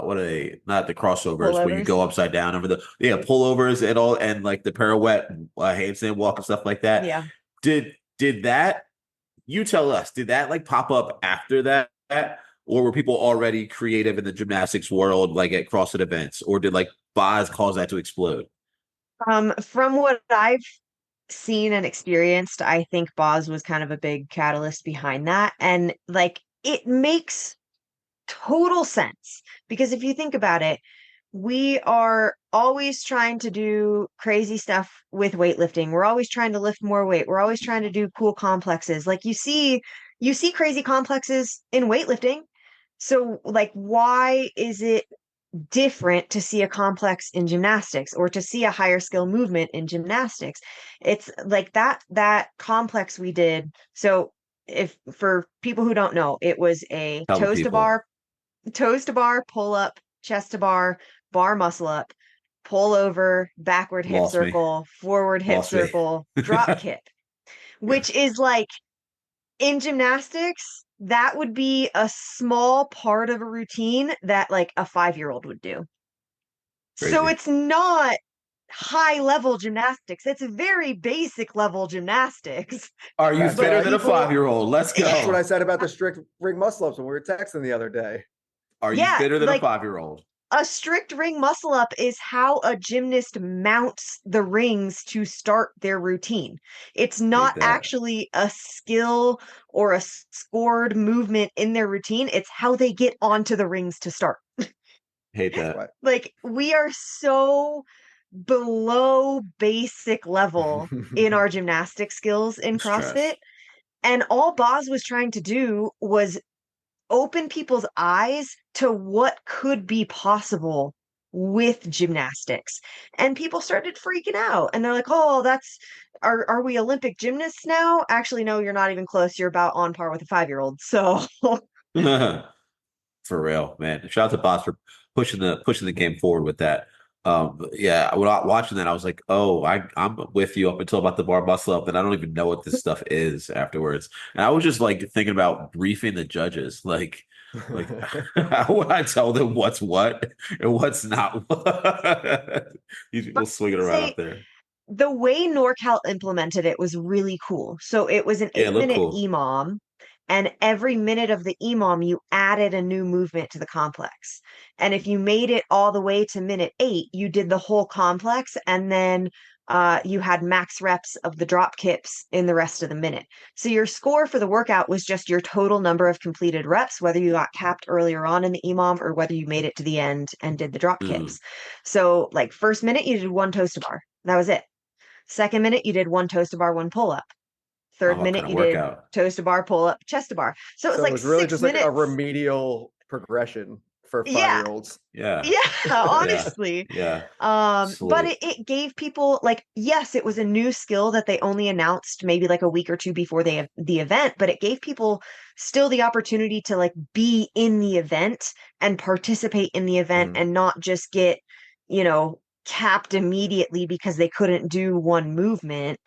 what are they, not the crossovers where you go upside down over the pullovers and all, and like the pirouette handstand walk and stuff like that? Did that, you tell us, did that like pop up after that, or were people already creative in the gymnastics world, like at CrossFit events, or did like Boz cause that to explode? From what I've seen and experienced, I think Boz was kind of a big catalyst behind that. And like, it makes total sense because if you think about it, we are always trying to do crazy stuff with weightlifting. We're always trying to lift more weight. We're always trying to do cool complexes. Like you see crazy complexes in weightlifting. So like, why is it different to see a complex in gymnastics or to see a higher skill movement in gymnastics? It's like that complex we did. So if for people who don't know, it was a toes to bar, pull up, chest to bar muscle up, pull over, backward hip Lost me. circle, forward hip Lost me. circle, drop kip, which is like in gymnastics, that would be a small part of a routine that like a 5-year-old would do. So Crazy. it's not high level gymnastics. It's very basic level gymnastics. Are you That's better what than a people- 5-year-old? Let's go. That's what I said about the strict ring muscle ups when we were texting the other day. Are you Yeah, fitter than like- a 5-year-old? A strict ring muscle up is how a gymnast mounts the rings to start their routine. It's not that. actually a skill or a scored movement in their routine. It's how they get onto the rings to start. Hate that. Like, we are so below basic level in our gymnastic skills in Stress. CrossFit. And all Boz was trying to do was open people's eyes to what could be possible with gymnastics. And people started freaking out. And they're like, oh, are we Olympic gymnasts now? Actually, no, you're not even close. You're about on par with a 5-year-old. So For real, man. Shout out to Boss for pushing the game forward with that. Yeah, when watching that, I was like, oh, I'm with you up until about the bar muscle up, and I don't even know what this stuff is afterwards. And I was just like thinking about briefing the judges, like how would I tell them what's what and what's not what? These people swinging around up there. The way NorCal implemented it was really cool. So it was an 8-minute cool. EMOM, and every minute of the EMOM, you added a new movement to the complex. And if you made it all the way to minute 8, you did the whole complex, and then you had max reps of the drop kips in the rest of the minute. So your score for the workout was just your total number of completed reps, whether you got capped earlier on in the EMOM or whether you made it to the end and did the drop kips. So like first minute, you did 1 toes to bar. That was it. Second minute, you did 1 toes to bar, 1 pull up. Third minute, you did toes to bar, pull up, chest to bar. So it was like, it was really just like a remedial progression for 5-year-olds. Yeah. Honestly. Yeah. But it gave people like, yes, it was a new skill that they only announced maybe like a week or two before the event, but it gave people still the opportunity to like be in the event and participate in the event and not just get, capped immediately because they couldn't do one movement.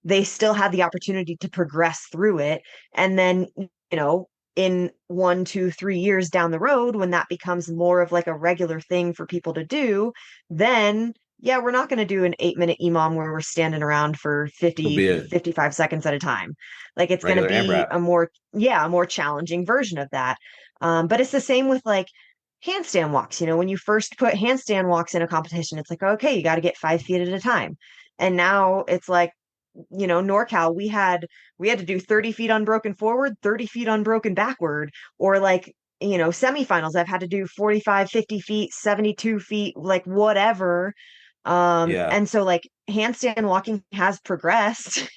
They still had the opportunity to progress through it. And then, in 1, 2, 3 years down the road, when that becomes more of like a regular thing for people to do, then we're not going to do an 8-minute EMOM where we're standing around for 55 seconds at a time. Like it's going to be a more challenging version of that. But it's the same with like handstand walks. When you first put handstand walks in a competition, it's like, okay, you got to get 5 feet at a time. And now it's like, NorCal, we had to do 30 feet unbroken forward, 30 feet unbroken backward, or like, semifinals, I've had to do 45, 50 feet, 72 feet, like whatever. And so like handstand walking has progressed,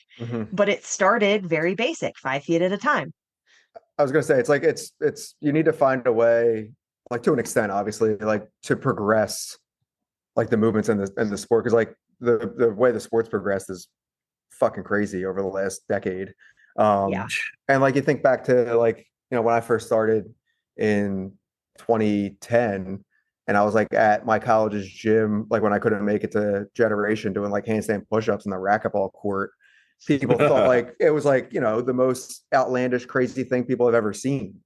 but it started very basic, 5 feet at a time. I was going to say, it's like, it's, you need to find a way, like to an extent, obviously, like to progress like the movements in the sport. Cause like the way the sport's progressed is fucking crazy over the last decade. And like you think back to like, when I first started in 2010 and I was like at my college's gym, like when I couldn't make it to Generation doing like handstand push-ups in the racquetball court, people thought like it was like, the most outlandish, crazy thing people have ever seen.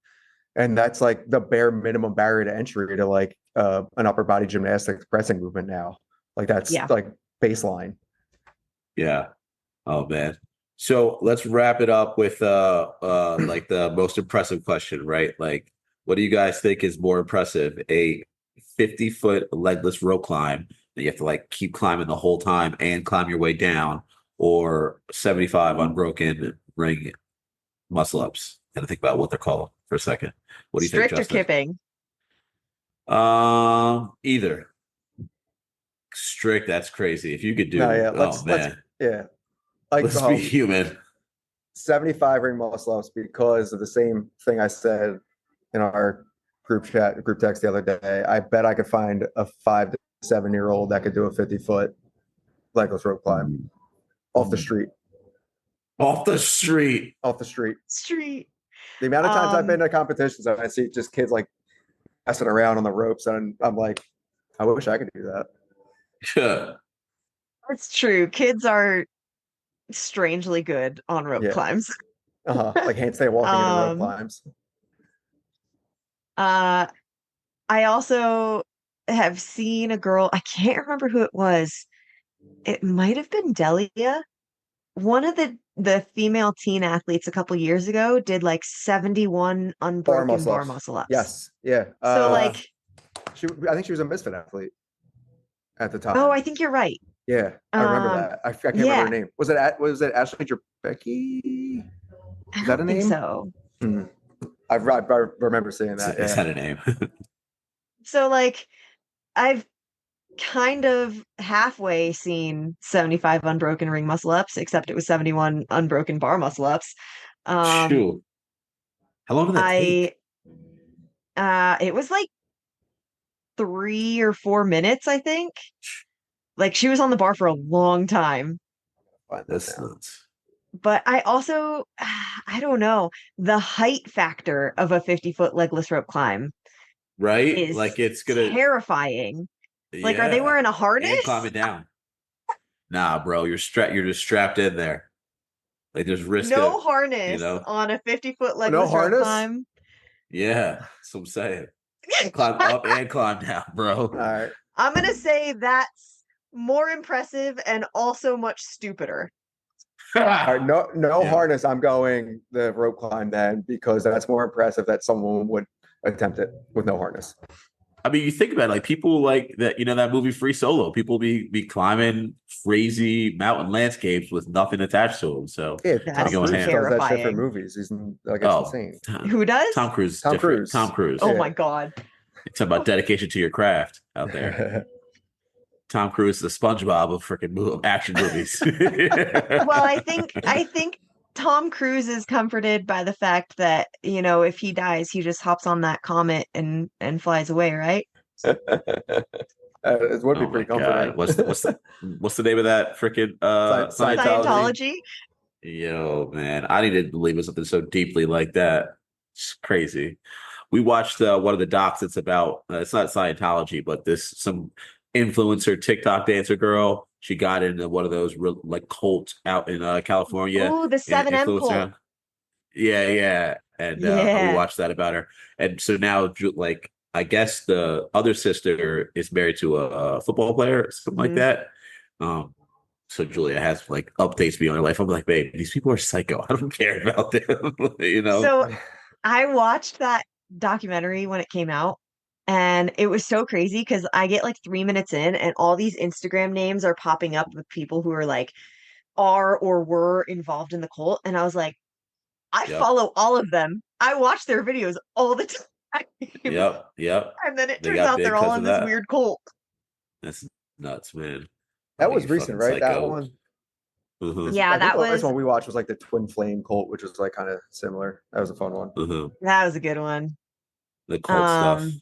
And that's like the bare minimum barrier to entry to like an upper body gymnastics pressing movement now. Like that's like baseline. Yeah. Oh man. So let's wrap it up with like the most impressive question, right? Like, what do you guys think is more impressive? A 50-foot legless rope climb that you have to like keep climbing the whole time and climb your way down, or 75 unbroken ring muscle ups? And think about what they're called for a second. What do you think, Justin? Strict or kipping? Either. Strict, that's crazy. If you could do, let's let's be human. 75 ring muscle ups because of the same thing I said in our group text the other day. I bet I could find a 5 to 7-year-old that could do a 50-foot legless rope climb off the street. Off the street. The amount of times I've been to competitions and I see just kids like messing around on the ropes, and I'm like, I wish I could do that. Sure. It's true. Kids are strangely good on rope climbs. Like handstand walking into rope climbs. I also have seen a girl, I can't remember who it was. It might have been Delia. One of the female teen athletes a couple years ago did like 71 unbroken bar muscle ups. Yes. Yeah. So like I think she was a misfit athlete at the time. Oh, I think you're right. Yeah, I remember that. I can't remember her name. Was it Ashley Trebecki? Is that a name? So. I remember seeing that. Is that a name? So like I've kind of halfway seen 75 unbroken ring muscle ups, except it was 71 unbroken bar muscle ups. Shoot. How long did that take? It was like 3 or 4 minutes, I think. Like she was on the bar for a long time. That's nuts. But I also, I don't know, the height factor of a 50-foot legless rope climb. Right? Is like it's gonna terrifying. Like, are they wearing a harness? And climbing down. Nah, bro, you're just strapped in there. Like there's risk. No harness on a 50-foot legless rope climb. Yeah, that's what I'm saying. Climb up and climb down, bro. All right. I'm gonna say that's more impressive and also much stupider. All right, no harness. I'm going the rope climb then, because that's more impressive that someone would attempt it with no harness. I mean, you think about it, like people like that, that movie Free Solo. People be climbing crazy mountain landscapes with nothing attached to them. So that's terrifying. Does that shit for movies. He's like, it's insane. Who does? Tom Cruise. Tom Cruise. Oh my God. It's about dedication to your craft out there. Tom Cruise is the SpongeBob of freaking action movies. Well, I think Tom Cruise is comforted by the fact that, if he dies, he just hops on that comet and flies away, right? It would be pretty comforting. What's the name of that freaking Scientology? Yo, man, I need to believe in something so deeply like that. It's crazy. We watched one of the docs. It's about it's not Scientology, but some influencer TikTok dancer girl. She got into one of those like cults out in California. Oh, the 7M cult. Yeah. And we watched that about her. And so now, like, I guess the other sister is married to a football player or something like that. So Julia has like updates me on her life. I'm like, babe, these people are psycho. I don't care about them. So I watched that documentary when it came out. And it was so crazy because I get like 3 minutes in and all these Instagram names are popping up with people who are like are or were involved in the cult. And I was like, I follow all of them. I watch their videos all the time. Yep. And then it turns out they're all in this weird cult. That's nuts, man. That was recent, right? Psycho. That one. Mm-hmm. Yeah, that was. The first one we watched was like the Twin Flame cult, which was like kind of similar. That was a fun one. Mm-hmm. That was a good one. The cult stuff.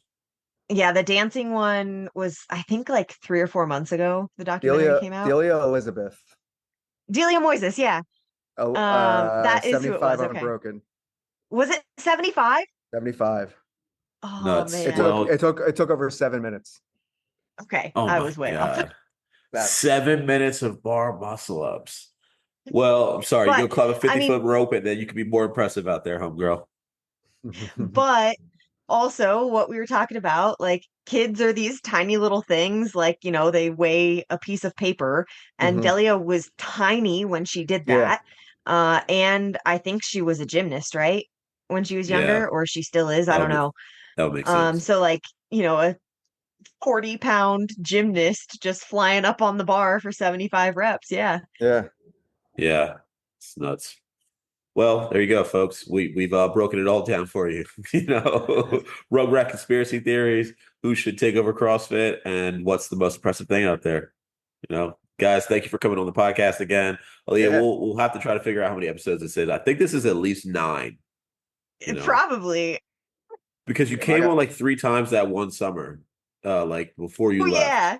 Yeah, the dancing one was, I think, like 3 or 4 months ago. The documentary came out. Delia Elizabeth. Delia Moises, yeah. That is who it was. Unbroken. Was it 75? 75. Oh nuts. man! It took over 7 minutes. Okay, I was way off. 7 minutes of bar muscle ups. Well, I'm sorry, you'll climb a 50-foot rope, and then you can be more impressive out there, homegirl. But also, what we were talking about, like kids are these tiny little things, like they weigh a piece of paper, and Delia was tiny when she did that. And I think she was a gymnast, right? When she was younger, or she still is. I don't know. That would make sense. So like, a 40-pound gymnast just flying up on the bar for 75 reps. Yeah. It's nuts. Well, there you go, folks. We've broken it all down for you. Rugrat conspiracy theories, who should take over CrossFit, and what's the most impressive thing out there. Guys, thank you for coming on the podcast again. Ellia, we'll have to try to figure out how many episodes this is. I think this is at least 9. Probably. Because you came on like 3 times that one summer, like before you left. Yeah.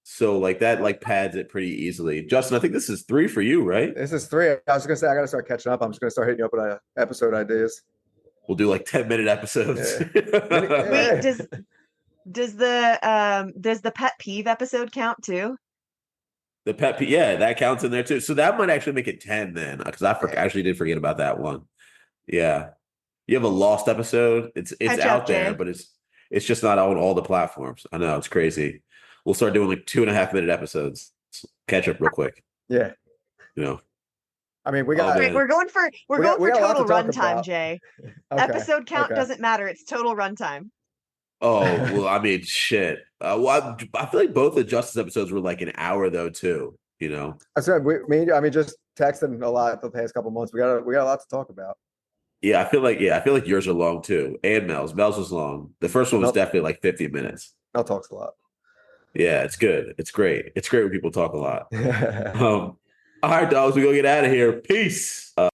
So like that like pads it pretty easily. Justin, I think this is 3 for you, right? This is 3. I was gonna say I gotta start catching up. I'm just gonna start hitting you up with episode ideas. We'll do like 10-minute episodes. Wait, Does the pet peeve episode count too? The pet peeve, yeah, that counts in there too. So that might actually make it 10 then, because actually did forget about that one. Yeah. You have a lost episode. It's Catch out up, there, Jay. but it's just not on all the platforms. I know, it's crazy. We'll start doing like 2.5-minute episodes. Catch up real quick. Yeah. You know. I mean, we're going for total runtime, Jay. Okay, Episode count doesn't matter. It's total runtime. Oh, well, I mean, shit. Well, I feel like both the Justice episodes were like an hour though, too. You know. That's right. Just texting a lot the past couple months. We got a lot to talk about. Yeah, I feel like yours are long too. And Mel's was long. The first one was definitely like 50 minutes. Mel talks a lot. Yeah, it's good. It's great. It's great when people talk a lot. All right, dogs, we go get out of here. Peace.